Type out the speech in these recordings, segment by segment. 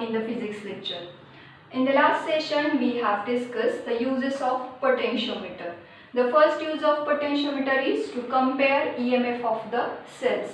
in the physics lecture. In the last session, we have discussed the uses of potentiometer. The first use of potentiometer is to compare EMF of the cells.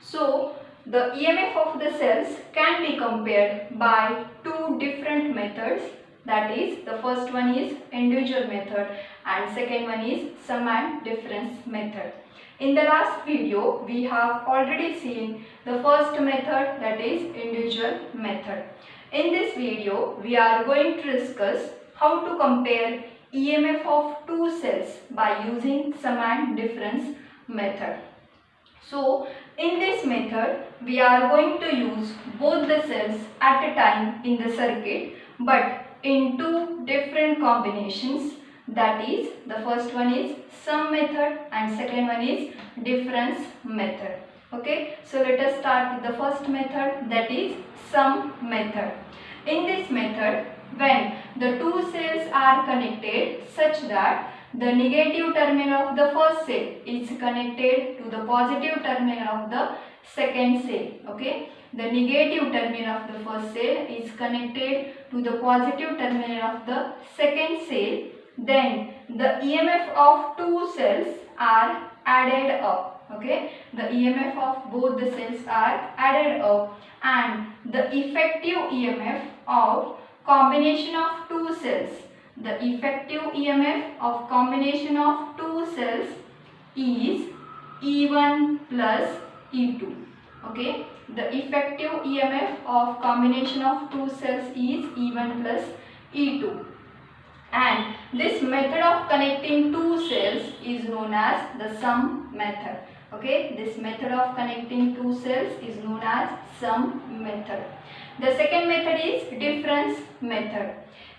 So, the EMF of the cells can be compared by two different methods. That is, the first one is individual method and second one is sum and difference method. In the last video, we have already seen the first method, that is individual method. In this video, we are going to discuss how to compare EMF of two cells by using sum and difference method. So, in this method, we are going to use both the cells at a time in the circuit, but in two different combinations. That is, the first one is sum method and second one is difference method. Okay, so let us start with the first method, that is sum method. In this method, when the two cells are connected such that the negative terminal of the first cell is connected to the positive terminal of the second cell. Okay, the negative terminal of the first cell is connected to the positive terminal of the second cell, then the EMF of two cells are added up. Okay, the EMF of both the cells are added up and the effective EMF of combination of two cells, the effective EMF of combination of two cells is E1 plus E2. Okay, the effective EMF of combination of two cells is E1 plus E2. And this method of connecting two cells is known as the sum method. Okay, this method of connecting two cells is known as sum method. The second method is difference method.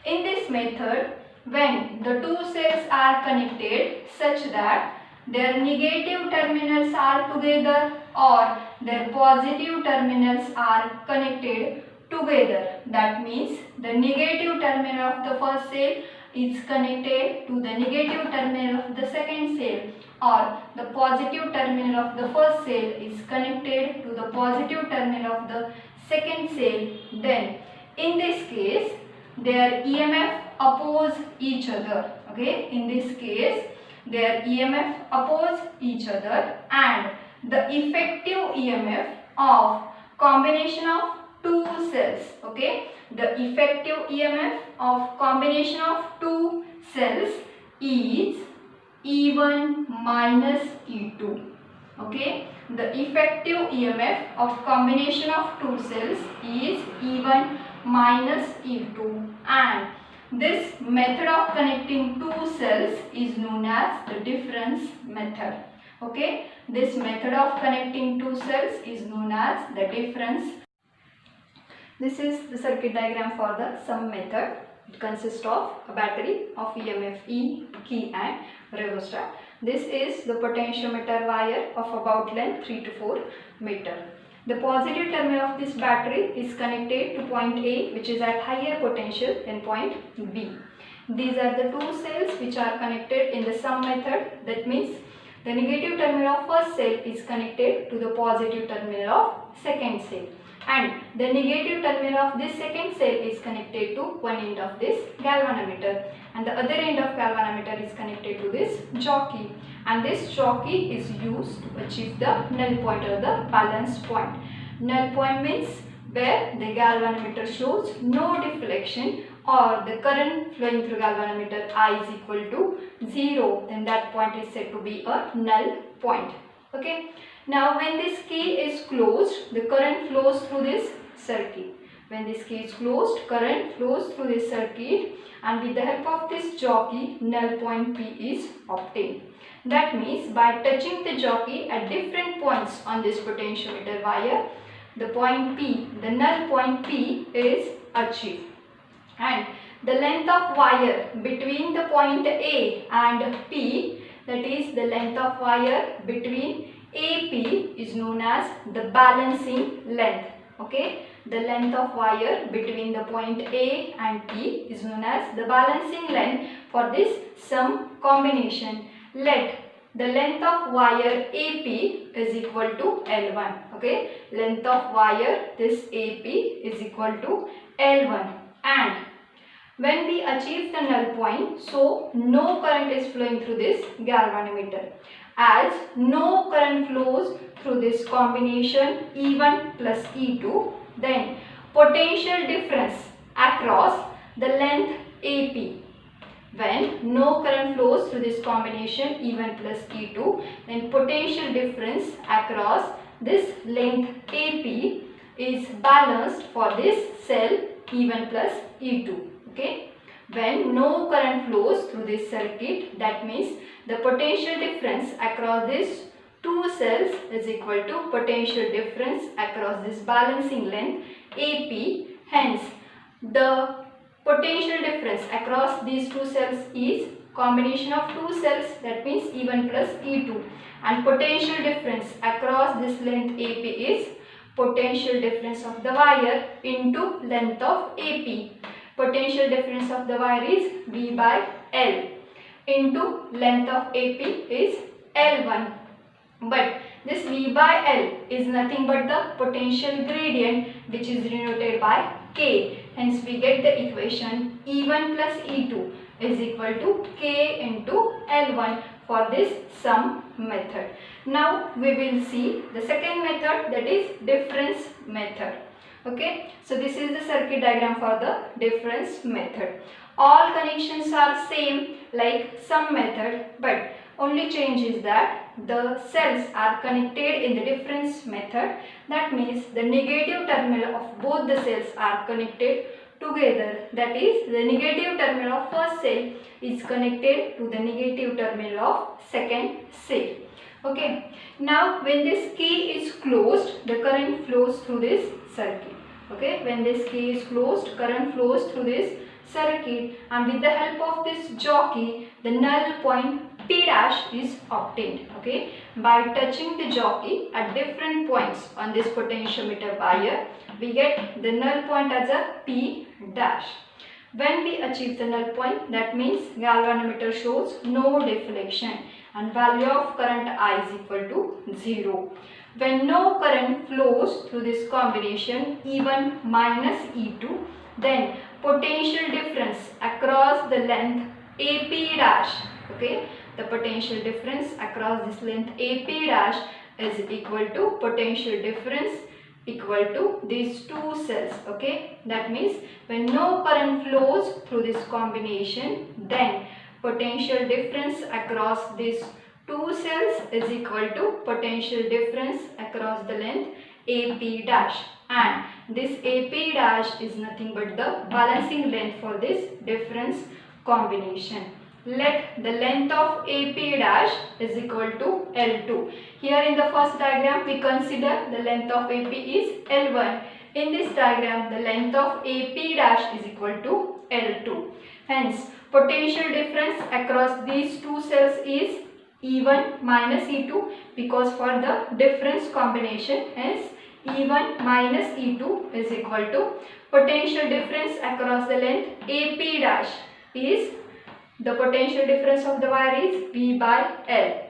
In this method, when the two cells are connected such that their negative terminals are together or their positive terminals are connected together, that means the negative terminal of the first cell is connected to the negative terminal of the second cell, or the positive terminal of the first cell is connected to the positive terminal of the second cell, then in this case their EMF oppose each other. Okay, in this case their EMF oppose each other and the effective EMF of combination of two cells, okay, the effective EMF of combination of two cells is E1 minus E2. Okay, the effective EMF of combination of two cells is E1 minus E2, and this method of connecting two cells is known as the difference method. Okay, this method of connecting two cells is known as the difference. This is the circuit diagram for the sum method. It consists of a battery of EMF E, key and rheostat. This is the potentiometer wire of about length 3 to 4 meter. The positive terminal of this battery is connected to point A, which is at higher potential than point B. These are the two cells which are connected in the sum method. That means the negative terminal of first cell is connected to the positive terminal of second cell, and the negative terminal of this second cell is connected to one end of this galvanometer, and the other end of galvanometer is connected to this jockey, and this jockey is used to achieve the null point or the balance point. Null point means where the galvanometer shows no deflection or the current flowing through galvanometer I is equal to 0, then that point is said to be a null point. Okay. Now when this key is closed, the current flows through this circuit. When this key is closed, current flows through this circuit, and with the help of this jockey, null point P is obtained. That means by touching the jockey at different points on this potentiometer wire, the point P, the null point P is achieved. And the length of wire between the point A and P, that is the length of wire between AP, is known as the balancing length. Okay, the length of wire between the point A and P is known as the balancing length for this sum combination. Let the length of wire AP is equal to L1. Okay, length of wire, this AP, is equal to L1. And when we achieve the null point, so no current is flowing through this galvanometer. As no current flows through this combination E1 plus E2, then potential difference across the length AP. When no current flows through this combination E1 plus E2, then potential difference across this length AP is balanced for this cell E1 plus E2. Okay. When no current flows through this circuit, that means the potential difference across these two cells is equal to potential difference across this balancing length AP. Hence, the potential difference across these two cells is combination of two cells, that means E1 plus E2, and potential difference across this length AP is potential difference of the wire into length of AP. Potential difference of the wire is V by L into length of AP is L1. But this V by L is nothing but the potential gradient, which is denoted by K. Hence we get the equation E1 plus E2 is equal to K into L1 for this sum method. Now we will see the second method, that is difference method. Okay, so this is the circuit diagram for the difference method. All connections are same like sum method, but only change is that the cells are connected in the difference method. That means the negative terminal of both the cells are connected together. That is, the negative terminal of first cell is connected to the negative terminal of second cell. Okay. Now when this key is closed, the current flows through this circuit. Okay. When this key is closed, current flows through this circuit, and with the help of this jockey, the null point P dash is obtained. Okay. By touching the jockey at different points on this potentiometer wire, we get the null point as a P dash. When we achieve the null point, that means galvanometer shows no deflection and value of current I is equal to 0. When no current flows through this combination E1 minus E2, then potential difference across the length AP dash, okay, the potential difference across this length AP dash is equal to potential difference equal to these two cells. Okay, that means when no current flows through this combination, then potential difference across these two cells is equal to potential difference across the length AP dash, and this AP dash is nothing but the balancing length for this difference combination. Let the length of AP dash is equal to L2. Here in the first diagram we consider the length of AP is L1. In this diagram the length of AP dash is equal to L2. Hence potential difference across these two cells is E1 minus E2, because for the difference combination, hence E1 minus E2 is equal to potential difference across the length AP dash is the potential difference of the wire is V by L,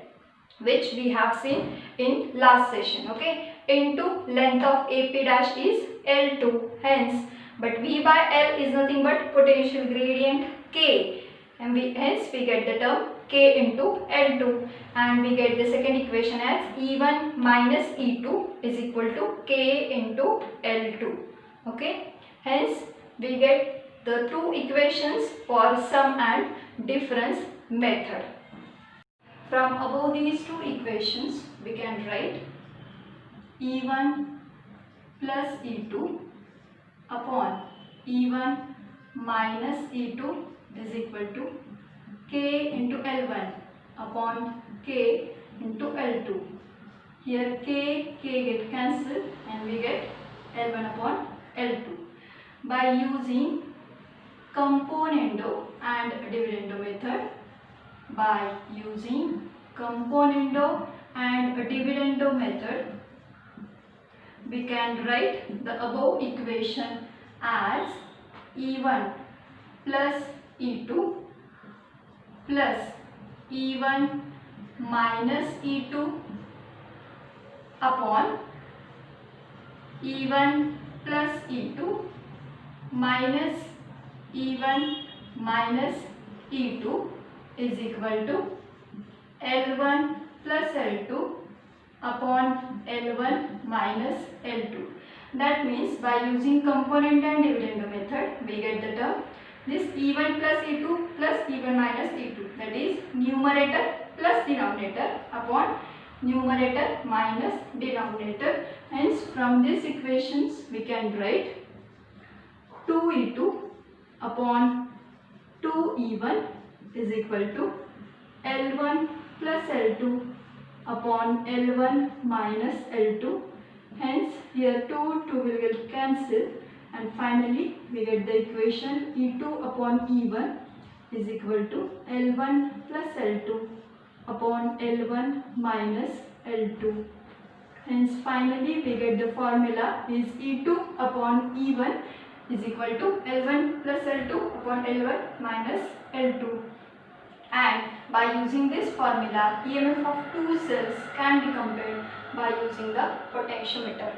which we have seen in last session, okay, into length of AP dash is L2. Hence, but V by L is nothing but potential gradient K, and hence we get the term K into L2, and we get the second equation as E1 minus E2 is equal to K into L2. Okay, hence we get the two equations for sum and difference method. From above these two equations we can write E1 plus E2 upon E1 minus E2 is equal to K into L1 upon K into L2. Here K get cancelled and we get L1 upon L2. By using componendo and dividendo method, we can write the above equation as E1 plus E2 plus E1 minus E2 upon E1 plus E2 minus E1 minus E2 is equal to L1 plus L2 upon L1 minus L2. That means by using component and dividend method, we get the term this E1 plus E2 plus E1 minus E2, that is numerator plus denominator upon numerator minus denominator. Hence from these equations we can write 2E2 upon 2E1 is equal to L1 plus L2 upon L1 minus L2. Hence here 2 will get cancelled, and finally we get the equation E2 upon E1 is equal to L1 plus L2 upon L1 minus L2. Hence finally we get the formula is E2 upon E1 is equal to L1 plus L2 upon L1 minus L2. And by using this formula, EMF of two cells can be compared by using the potentiometer.